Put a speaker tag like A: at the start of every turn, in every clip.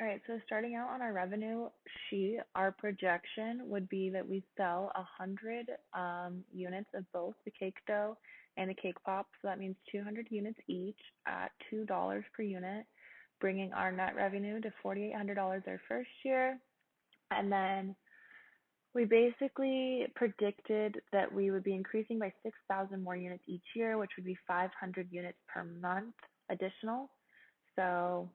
A: All right, so starting out on our revenue sheet, our projection would be that we sell 100 units of both the cake dough and the cake pop. So that means 200 units each at $2 per unit, bringing our net revenue to $4,800 our first year. And then we basically predicted that we would be increasing by 6,000 more units each year, which would be 500 units per month additional. So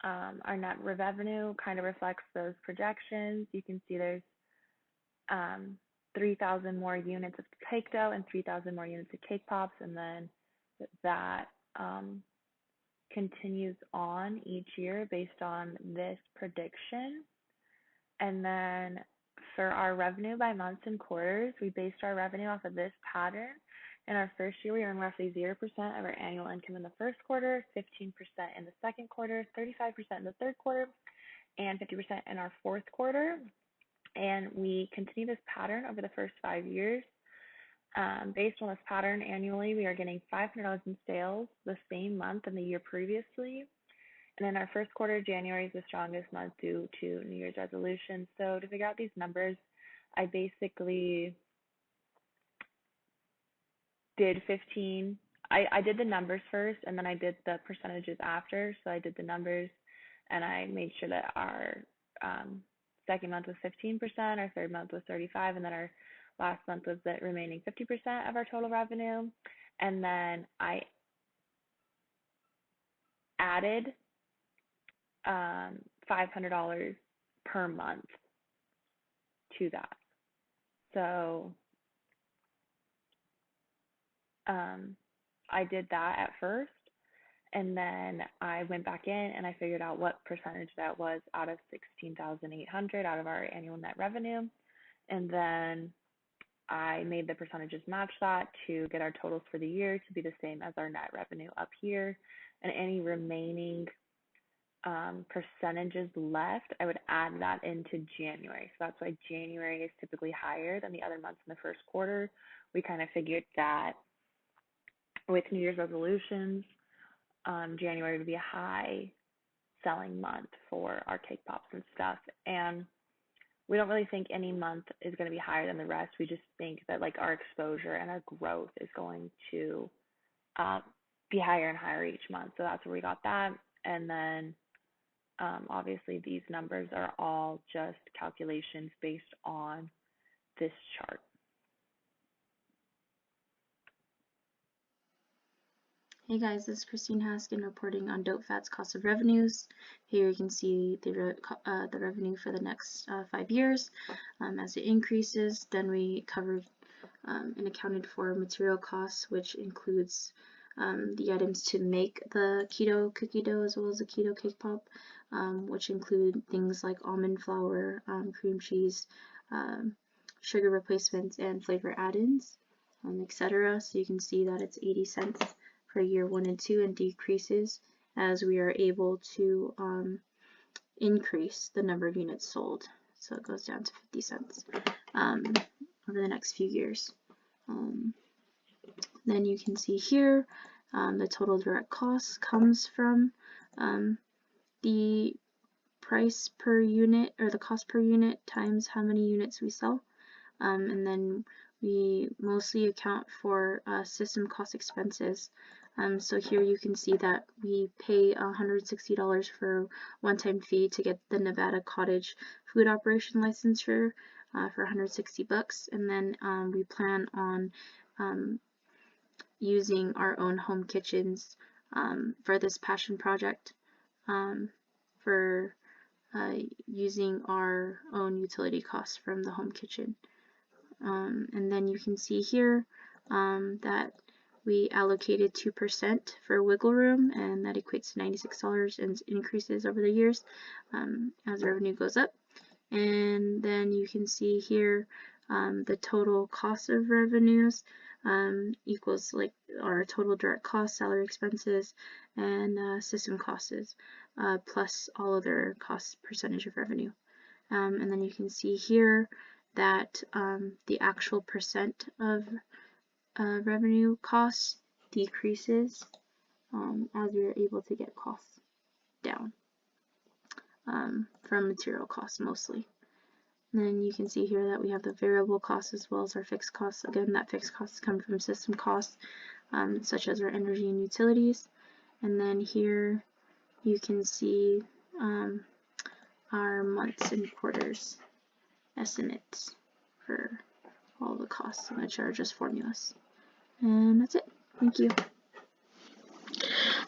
A: our net revenue kind of reflects those projections. You can see there's 3,000 more units of cake dough and 3,000 more units of cake pops, and then that continues on each year based on this prediction. And then for our revenue by months and quarters, we based our revenue off of this pattern. In our first year, we earned roughly 0% of our annual income in the first quarter, 15% in the second quarter, 35% in the third quarter, and 50% in our fourth quarter. And we continue this pattern over the first 5 years. Based on this pattern annually, we are getting $500 in sales the same month and the year previously. And in our first quarter, January is the strongest month due to New Year's resolutions. So to figure out these numbers, I basically did 15. I did the numbers first, and then I did the percentages after. So I did the numbers, and I made sure that our second month was 15%, our third month was 35%, and then our last month was the remaining 50% of our total revenue. And then I added $500 per month to that. So I did that at first, and then I went back in and I figured out what percentage that was out of 16,800 out of our annual net revenue, and then I made the percentages match that to get our totals for the year to be the same as our net revenue up here, and any remaining percentages left, I would add that into January. So that's why January is typically higher than the other months in the first quarter. We kind of figured that with New Year's resolutions, January would be a high selling month for our cake pops and stuff. And we don't really think any month is going to be higher than the rest. We just think that like our exposure and our growth is going to be higher and higher each month. So that's where we got that. And then obviously these numbers are all just calculations based on this chart.
B: Hey guys, this is Christine Haskin reporting on Doughp Fatz cost of revenues. Here you can see the revenue for the next 5 years as it increases. Then we covered and accounted for material costs, which includes the items to make the keto cookie dough as well as the keto cake pop, which include things like almond flour, cream cheese, sugar replacements, and flavor add-ins, etc. So you can see that it's 80 cents for year 1 and 2 and decreases as we are able to increase the number of units sold. So it goes down to 50 cents over the next few years. Then you can see here the total direct cost comes from the price per unit, or the cost per unit times how many units we sell. And then we mostly account for system cost expenses. So here you can see that we pay $160 for one-time fee to get the Nevada Cottage Food Operation licensure for $160, and then we plan on using our own home kitchens for this passion project, for using our own utility costs from the home kitchen. And then you can see here that we allocated 2% for wiggle room, and that equates to $96 and increases over the years as revenue goes up. And then you can see here the total cost of revenues equals like our total direct costs, salary expenses, and system costs, plus all other costs percentage of revenue. And then you can see here that the actual percent of revenue costs decreases as we are able to get costs down. from material costs mostly. And then you can see here that we have the variable costs as well as our fixed costs. Again, that fixed costs come from system costs, such as our energy and utilities. And then here you can see our months and quarters estimates for all the costs, which are just formulas. And that's it. Thank you.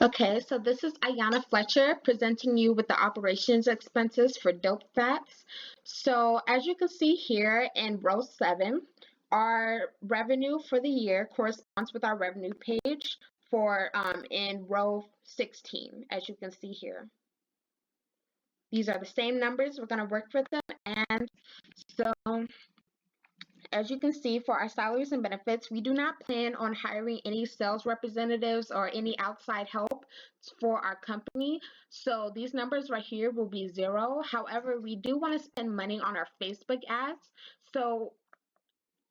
C: Okay, so this is Ayana Fletcher presenting you with the operations expenses for Doughp Fatz. So as you can see here in row 7, our revenue for the year corresponds with our revenue page for in row 16, as you can see here. These are the same numbers. We're going to work with them. And so as you can see, for our salaries and benefits, we do not plan on hiring any sales representatives or any outside help for our company. So these numbers right here will be 0. However, we do want to spend money on our Facebook ads. So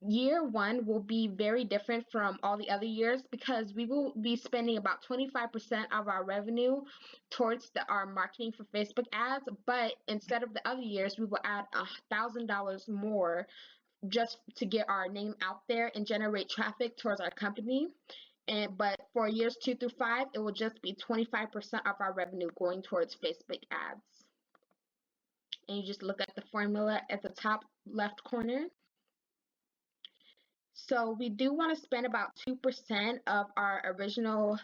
C: year 1 will be very different from all the other years because we will be spending about 25% of our revenue towards our marketing for Facebook ads. But instead of the other years, we will add $1,000 more just to get our name out there and generate traffic towards our company. But for years 2 through 5, it will just be 25% of our revenue going towards Facebook ads. And you just look at the formula at the top left corner. So we do want to spend about 2% of our original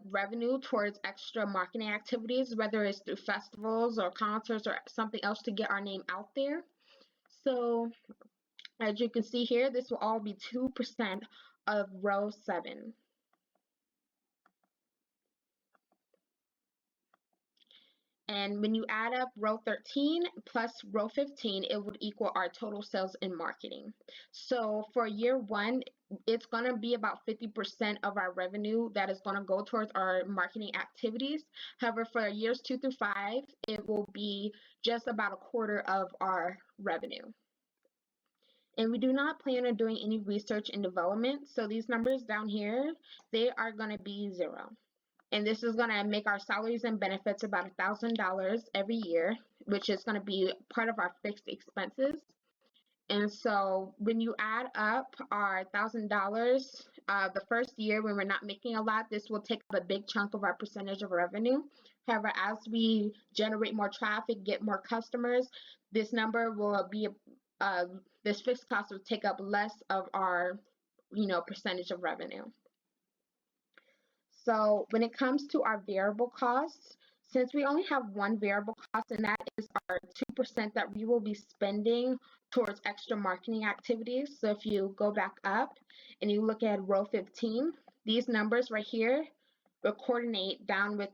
C: revenue towards extra marketing activities, whether it's through festivals or concerts or something else to get our name out there. So as you can see here, this will all be 2% of row 7. And when you add up row 13 plus row 15, it would equal our total sales and marketing. So for year 1, it's going to be about 50% of our revenue that is going to go towards our marketing activities. However, for years 2 through 5, it will be just about a quarter of our revenue. And we do not plan on doing any research and development. So these numbers down here, they are going to be 0. And this is going to make our salaries and benefits about $1,000 every year, which is going to be part of our fixed expenses. And so when you add up our $1,000, the first year when we're not making a lot, this will take up a big chunk of our percentage of revenue. However, as we generate more traffic, get more customers, this number will be, this fixed cost will take up less of our, percentage of revenue. So when it comes to our variable costs, since we only have one variable cost, and that is our 2% that we will be spending towards extra marketing activities. So if you go back up and you look at row 15, these numbers right here will coordinate down with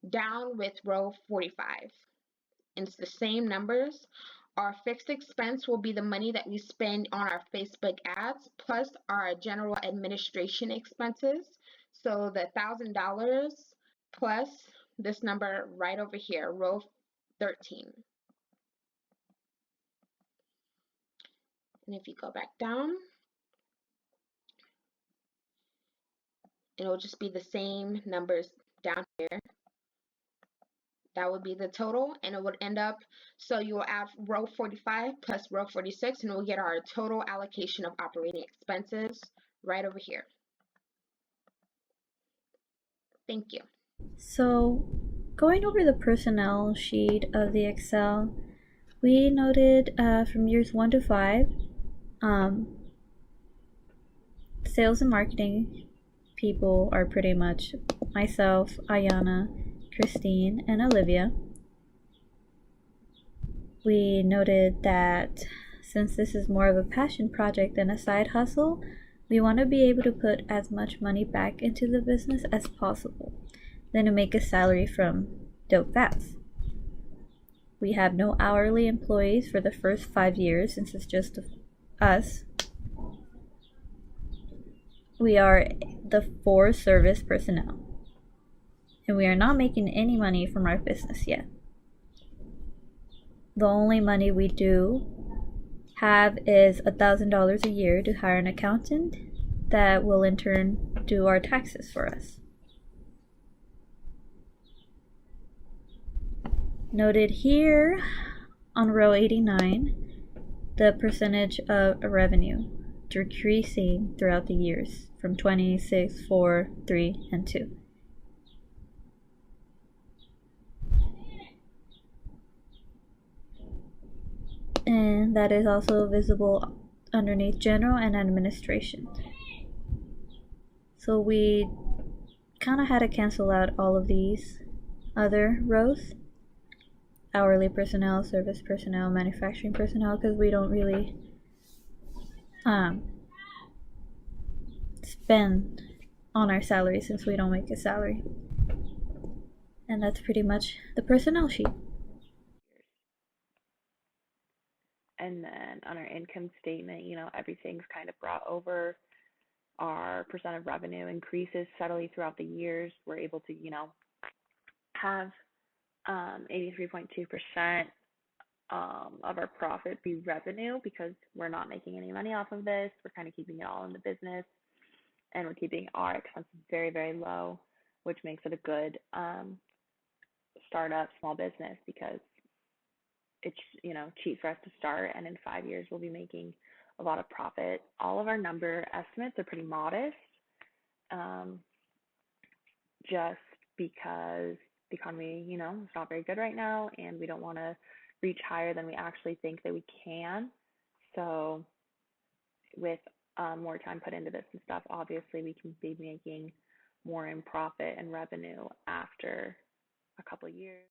C: down with row 45. And it's the same numbers. Our fixed expense will be the money that we spend on our Facebook ads plus our general administration expenses. So the $1,000 plus this number right over here, row 13. And if you go back down, it'll just be the same numbers down here. That would be the total, and it would end up, so you will add row 45 plus row 46, and we'll get our total allocation of operating expenses right over here. Thank you.
D: So, going over the personnel sheet of the Excel, we noted from years 1 to 5, sales and marketing people are pretty much myself, Ayana, Christine, and Olivia. We noted that since this is more of a passion project than a side hustle, we want to be able to put as much money back into the business as possible, than to make a salary from Doughp Fatz. We have no hourly employees for the first 5 years since it's just us. We are the 4 service personnel, and we are not making any money from our business yet. The only money we do have is $1,000 a year to hire an accountant that will in turn do our taxes for us. Noted here on row 89, the percentage of revenue decreasing throughout the years from 26, 4, 3, and 2. And that is also visible underneath general and administration. So we kind of had to cancel out all of these other rows: hourly personnel, service personnel, manufacturing personnel, because we don't really spend on our salary since we don't make a salary. And that's pretty much the personnel sheet.
A: And then on our income statement, everything's kind of brought over. Our percent of revenue increases steadily throughout the years. We're able to, have 83.2% of our profit be revenue because we're not making any money off of this. We're kind of keeping it all in the business, and we're keeping our expenses very, very low, which makes it a good startup small business because it's cheap for us to start, and in 5 years we'll be making a lot of profit. All of our number estimates are pretty modest, just because the economy, is not very good right now, and we don't want to reach higher than we actually think that we can. So with more time put into this and stuff, obviously we can be making more in profit and revenue after a couple of years.